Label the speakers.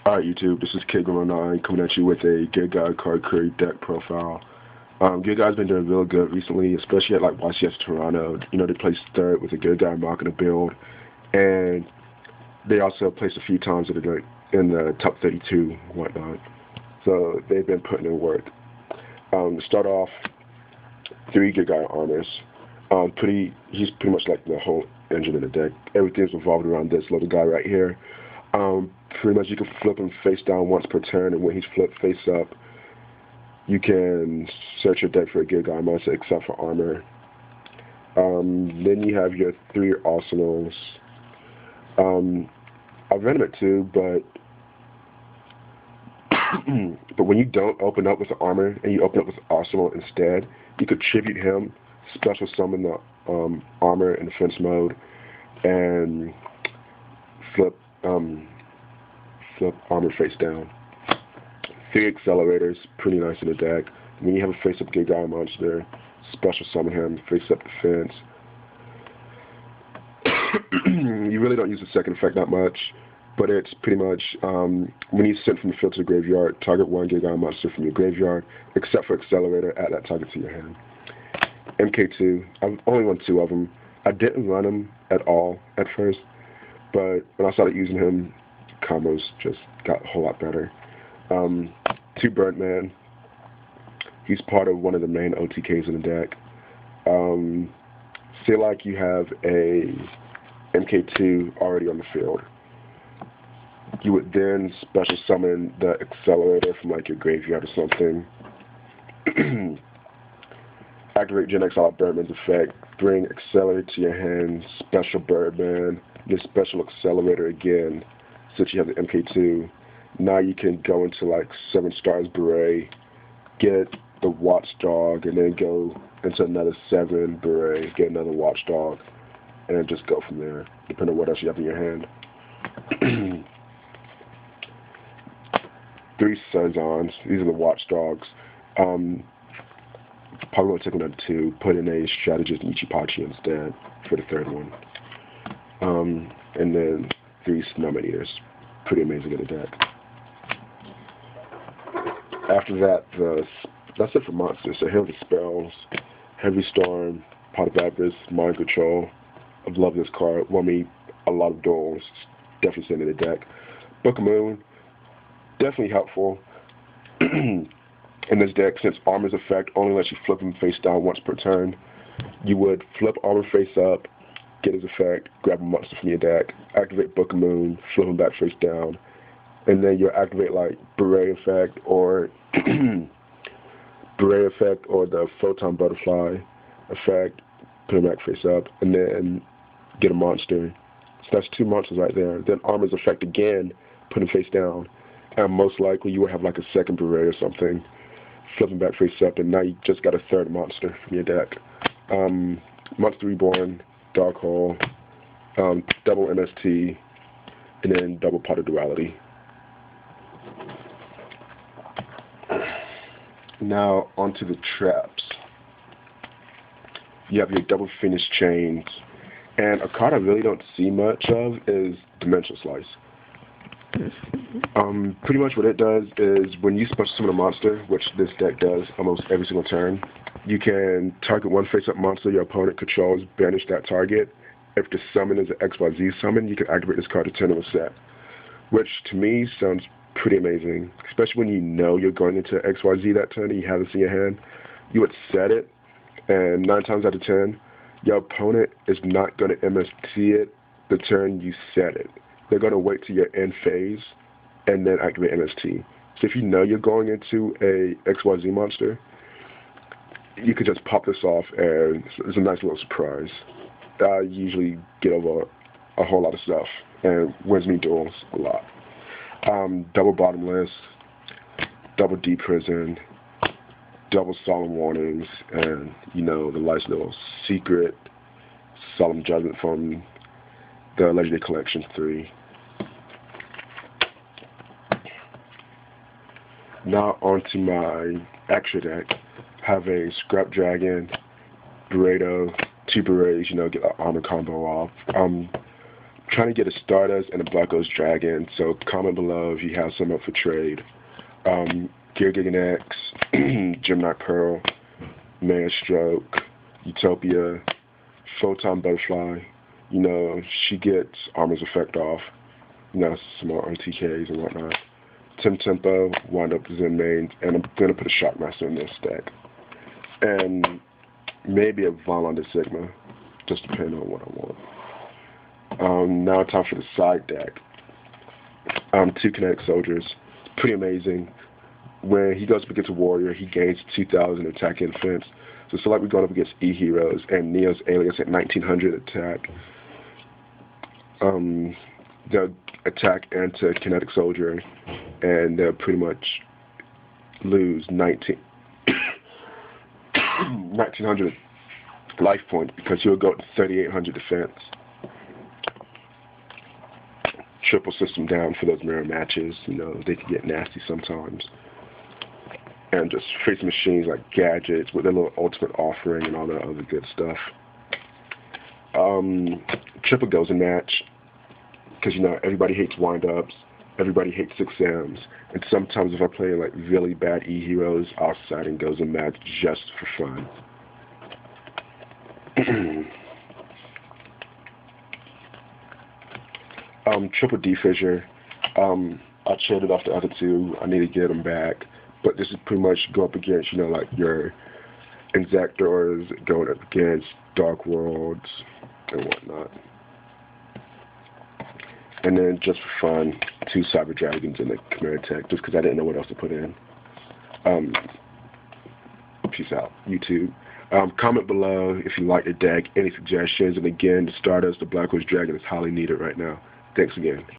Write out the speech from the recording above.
Speaker 1: Alright YouTube, this is Kid09 coming at you with a Geargia Karakuri deck profile. Geargia's been doing real good recently, especially at like YCS Toronto. You know, they placed third with a Geargia market build, and they also placed a few times in the top 32 and whatnot. So they've been putting in work. To start off, 3 Geargia armors. He's pretty much like the whole engine in the deck. Everything's revolved around this little guy right here. Pretty much you can flip him face down once per turn, and when he's flipped face up, you can search your deck for a Geargia monster except for armor. Then you have your 3 arsenals. I've random it too, but when you don't open up with the armor and you open up with the arsenal instead, you could tribute him, special summon the armor in defense mode, and flip armor face down. 3 accelerators, pretty nice in the deck. When you have a face-up Geargia monster, special summon him, face-up defense. You really don't use the second effect that much, but it's pretty much when you send from the field to the graveyard, target 1 Geargia monster from your graveyard, except for accelerator, add that target to your hand. MK2, I've only run 2 of them. I didn't run them at all at first, but when I started using him, combos just got a whole lot better. 2 Birdman. He's part of one of the main OTKs in the deck. Say like you have a MK2 already on the field. You would then special summon the accelerator from like your graveyard or something. Activate Gen X out Birdman's effect. Bring accelerator to your hand. Special Birdman. Your special accelerator again. Since you have the MK2, now you can go into like 7 Stars Beret, get the Watchdog, and then go into another 7 Beret, get another Watchdog, and then just go from there, depending on what else you have in your hand. 3 Sezons, these are the Watchdogs. Probably going to take another 2, put in a Strategist Ichipachi instead for the 3rd one. And then 3 Snowman Eaters. Pretty amazing in the deck. After that, that's it for monsters. So here are the spells. Heavy Storm, Pot of Avarice, Mind Control. I love this card. Won me a lot of duels. Definitely sitting in the deck. Book of Moon, definitely helpful. In this deck, since Armor's effect only lets you flip him face down once per turn, you would flip Armor face up, get his effect, grab a monster from your deck, activate Book of Moon, flip him back face down, and then you'll activate like Beret effect or Beret effect or the Photon Butterfly effect, put him back face up, and then get a monster. So that's 2 monsters right there. Then Armor's effect again, put him face down, and most likely you will have like a 2nd Beret or something, flip him back face up, and now you just got a 3rd monster from your deck. Monster Reborn, Dark Hole, double MST, and then double Pot of Duality. Now onto the traps. You have your double Phoenix Chains, and a card I really don't see much of is Dimensional Slice. Pretty much what it does is when you special summon a monster, which this deck does almost every single turn, you can target 1 face-up monster your opponent controls, banish that target. If the summon is an XYZ summon, you can activate this card to turn it a set, which to me sounds pretty amazing, especially when you know you're going into XYZ that turn and you have this in your hand. You would set it, and 9 times out of 10, your opponent is not going to MST it the turn you set it. They're going to wait till your end phase and then activate MST. So if you know you're going into a XYZ monster, you could just pop this off, and it's a nice little surprise. I usually get over a whole lot of stuff and wins me duels a lot. Double Bottomless, double Deep Prison, double Solemn Warnings, and you know the nice little secret Solemn Judgment from the Legendary Collection 3. Now onto my extra deck. Have a Scrap Dragon, Burrito, 2 Berets, you know, get the armor combo off. trying to get a Stardust and a Black Ghost Dragon, so comment below if you have some up for trade. Geargia Karakuri, Gemini Pearl, Maelstroke, Utopia, Photon Butterfly. You know, she gets Armor's Effect off. You know, some more RTKs and whatnot. Tempo, wind up Zen mains, and I'm going to put a Shockmaster in this deck. And maybe a Volon de Sigma, just depending on what I want. Now time for the side deck. 2 Kinetic Soldiers. Pretty amazing. When he goes up against a warrior, he gains 2,000 attack and defense. So it's like we're going up against E-Heroes and Neo's Alias at 1,900 attack. They'll attack into Kinetic Soldier, and they'll pretty much lose 1,900 life points because he'll go to 3,800 defense. Triple system down for those mirror matches. You know, they can get nasty sometimes. And just face machines like gadgets with their little ultimate offering and all that other good stuff. Triple goes in match because, you know, everybody hates wind-ups, everybody hates 6Ms, and sometimes if I play like really bad E-Heroes, I'll side and goes in match just for fun. Triple D-Fissure. I traded off the other two. I need to get them back. But this is pretty much go up against, you know, like your Inzectors, going up against Dark Worlds and whatnot. And then just for fun, 2 Cyber Dragons in the Chimera Tech, just because I didn't know what else to put in. Peace out, YouTube. Comment below if you like the deck, any suggestions, and again, the Stardust, the Black Ghost Dragon is highly needed right now. Thanks again.